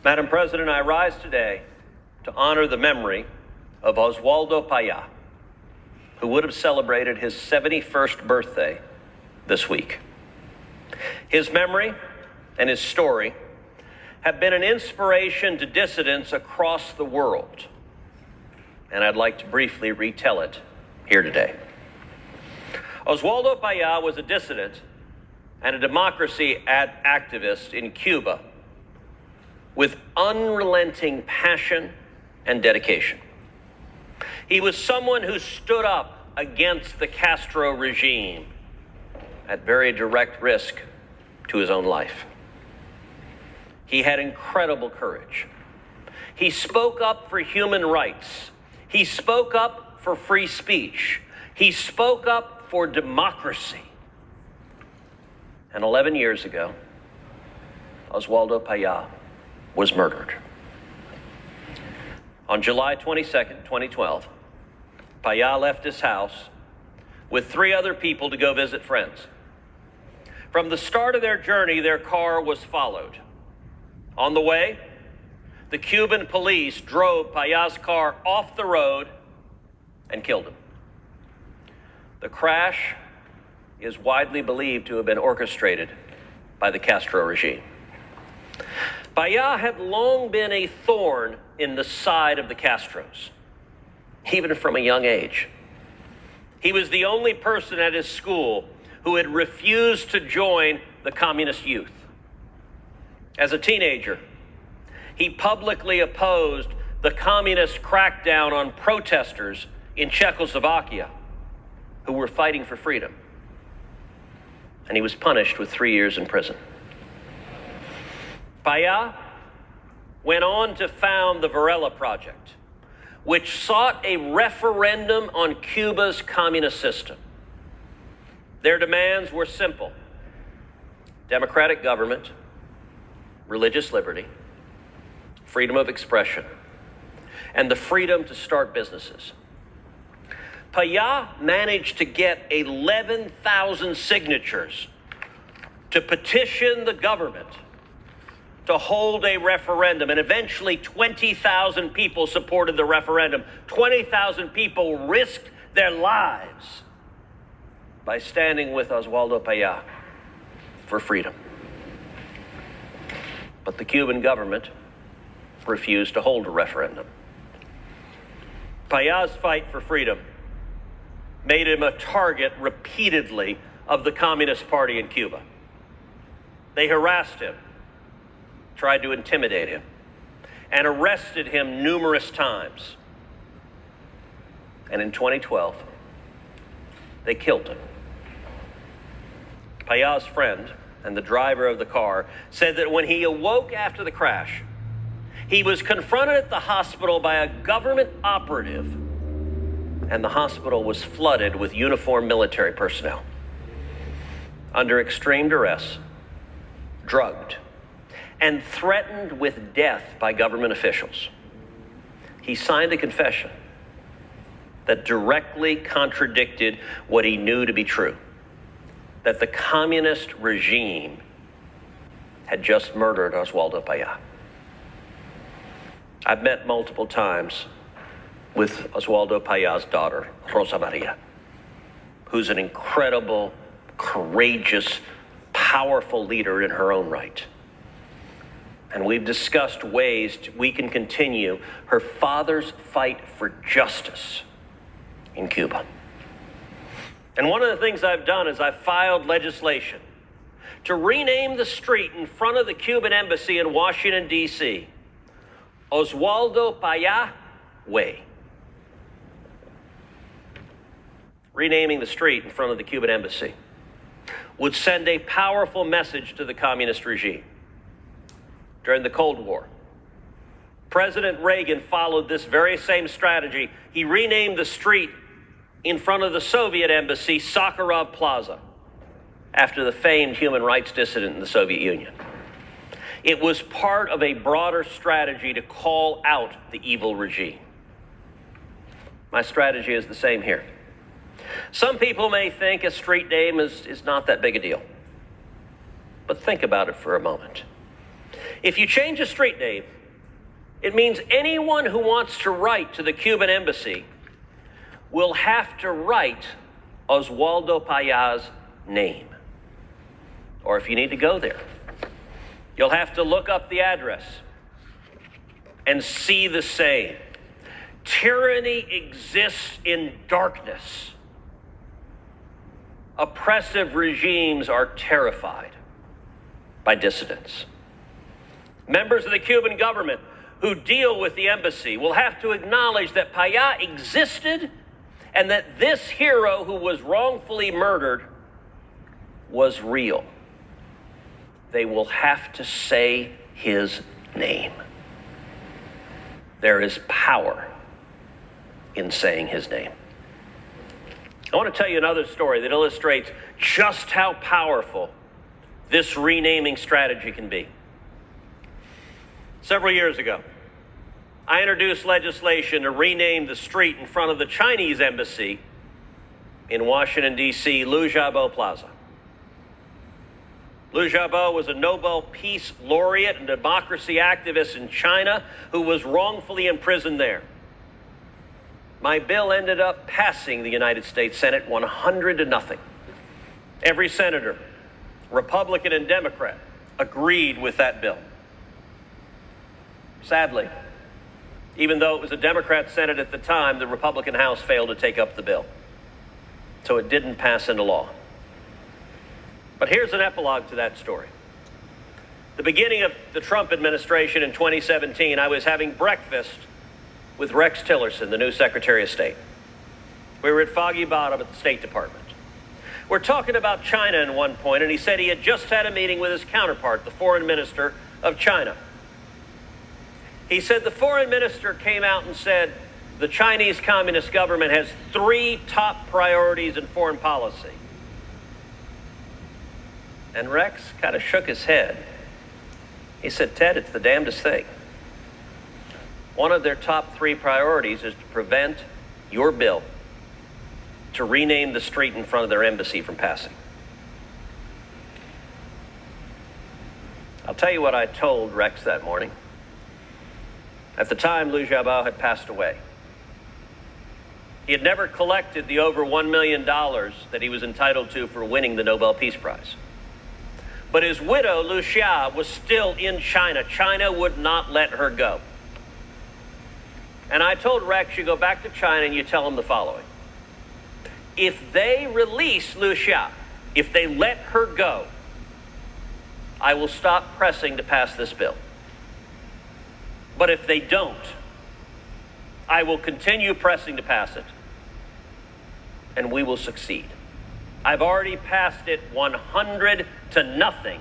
Madam President, I rise today to honor the memory of Oswaldo Payá, who would have celebrated his 71st birthday this week. His memory and his story have been an inspiration to dissidents across the world, and I'd like to briefly retell it here today. Oswaldo Payá was a dissident and a democracy activist in Cuba with unrelenting passion and dedication. He was someone who stood up against the Castro regime at very direct risk to his own life. He had incredible courage. He spoke up for human rights. He spoke up for free speech. He spoke up for democracy. And 11 years ago, Oswaldo Payá was murdered. On July 22nd, 2012, Payá left his house with 3 other people to go visit friends. From the start of their journey, their car was followed. On the way, the Cuban police drove Payá's car off the road and killed him. The crash is widely believed to have been orchestrated by the Castro regime. Payá had long been a thorn in the side of the Castros, even from a young age. He was the only person at his school who had refused to join the communist youth. As a teenager, he publicly opposed the communist crackdown on protesters in Czechoslovakia who were fighting for freedom. And he was punished with 3 years in prison. Payá went on to found the Varela Project, which sought a referendum on Cuba's communist system. Their demands were simple: democratic government, religious liberty, freedom of expression, and the freedom to start businesses. Payá managed to get 11,000 signatures to petition the government to hold a referendum, and eventually 20,000 people supported the referendum. 20,000 people risked their lives by standing with Oswaldo Payá for freedom. But the Cuban government refused to hold a referendum. Payá's fight for freedom made him a target repeatedly of the Communist Party in Cuba. They harassed him, tried to intimidate him, and arrested him numerous times. And in 2012, they killed him. Payá's friend and the driver of the car said that when he awoke after the crash, he was confronted at the hospital by a government operative, and the hospital was flooded with uniformed military personnel. Under extreme duress, drugged, and threatened with death by government officials, he signed a confession that directly contradicted what he knew to be true: that the communist regime had just murdered Oswaldo Payá. I've met multiple times with Oswaldo Payá's daughter, Rosa Maria, who's an incredible, courageous, powerful leader in her own right. And we've discussed ways we can continue her father's fight for justice in Cuba. And one of the things I've done is I've filed legislation to rename the street in front of the Cuban Embassy in Washington, D.C., Oswaldo Payá Way. Renaming the street in front of the Cuban Embassy would send a powerful message to the communist regime. During the Cold War, President Reagan followed this very same strategy. He renamed the street in front of the Soviet embassy Sakharov Plaza, after the famed human rights dissident in the Soviet Union. It was part of a broader strategy to call out the evil regime. My strategy is the same here. Some people may think a street name is not that big a deal. But think about it for a moment. If you change a street name, it means anyone who wants to write to the Cuban Embassy will have to write Oswaldo Payá's name. Or if you need to go there, you'll have to look up the address and see the same. Tyranny exists in darkness. Oppressive regimes are terrified by dissidents. Members of the Cuban government who deal with the embassy will have to acknowledge that Payá existed and that this hero who was wrongfully murdered was real. They will have to say his name. There is power in saying his name. I want to tell you another story that illustrates just how powerful this renaming strategy can be. Several years ago, I introduced legislation to rename the street in front of the Chinese embassy in Washington, D.C., Liu Xiaobo Plaza. Liu Xiaobo was a Nobel Peace Laureate and democracy activist in China who was wrongfully imprisoned there. My bill ended up passing the United States Senate 100-0. Every senator, Republican and Democrat, agreed with that bill. Sadly, even though it was a Democrat Senate at the time, the Republican House failed to take up the bill. So it didn't pass into law. But here's an epilogue to that story. The beginning of the Trump administration in 2017, I was having breakfast with Rex Tillerson, the new Secretary of State. We were at Foggy Bottom at the State Department. We're talking about China at one point, and he said he had just had a meeting with his counterpart, the foreign minister of China. He said the foreign minister came out and said the Chinese Communist government has 3 top priorities in foreign policy. And Rex kind of shook his head. He said, Ted, it's the damnedest thing. One of their top 3 priorities is to prevent your bill to rename the street in front of their embassy from passing. I'll tell you what I told Rex that morning. At the time, Liu Xiaobo had passed away. He had never collected the over $1 million that he was entitled to for winning the Nobel Peace Prize. But his widow, Liu Xia, was still in China. China would not let her go. And I told Rex, you go back to China and you tell them the following. If they release Liu Xia, if they let her go, I will stop pressing to pass this bill. But if they don't, I will continue pressing to pass it, and we will succeed. I've already passed it 100-0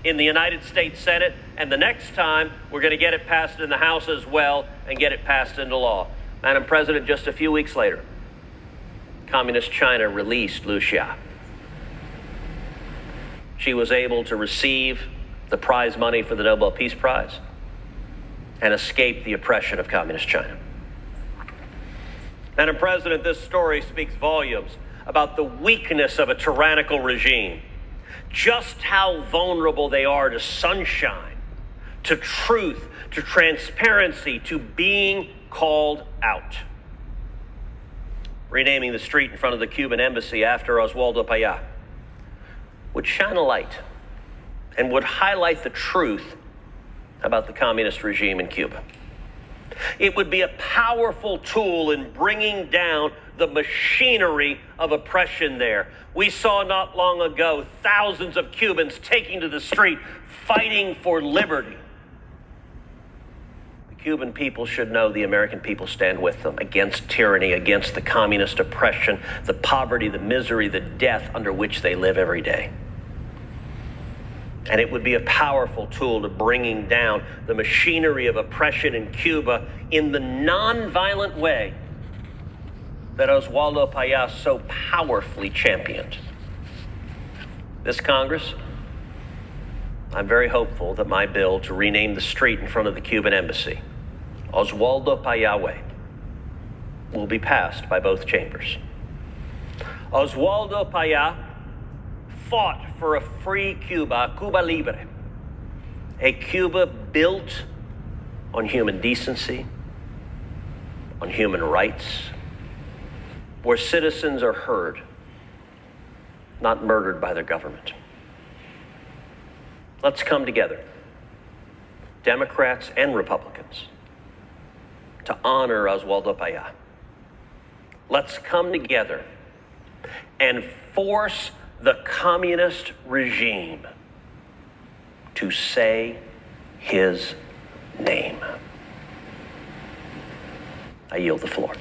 in the United States Senate, and the next time we're going to get it passed in the House as well and get it passed into law. Madam President, just a few weeks later, Communist China released Liu Xia. She was able to receive the prize money for the Nobel Peace Prize and escape the oppression of Communist China. Madam President, this story speaks volumes about the weakness of a tyrannical regime, just how vulnerable they are to sunshine, to truth, to transparency, to being called out. Renaming the street in front of the Cuban Embassy after Oswaldo Payá would shine a light and would highlight the truth about the communist regime in Cuba. It would be a powerful tool in bringing down the machinery of oppression there. We saw not long ago thousands of Cubans taking to the street, fighting for liberty. The Cuban people should know the American people stand with them against tyranny, against the communist oppression, the poverty, the misery, the death under which they live every day. And it would be a powerful tool to bringing down the machinery of oppression in Cuba in the nonviolent way that Oswaldo Payá so powerfully championed. This Congress, I'm very hopeful that my bill to rename the street in front of the Cuban Embassy, Oswaldo Payá Way, will be passed by both chambers. Oswaldo Payá fought for a free Cuba, Cuba Libre. a Cuba built on human decency, on human rights, where citizens are heard, not murdered by their government. Let's come together, Democrats and Republicans, to honor Oswaldo Payá. Let's come together and force the communist regime to say his name. I yield the floor.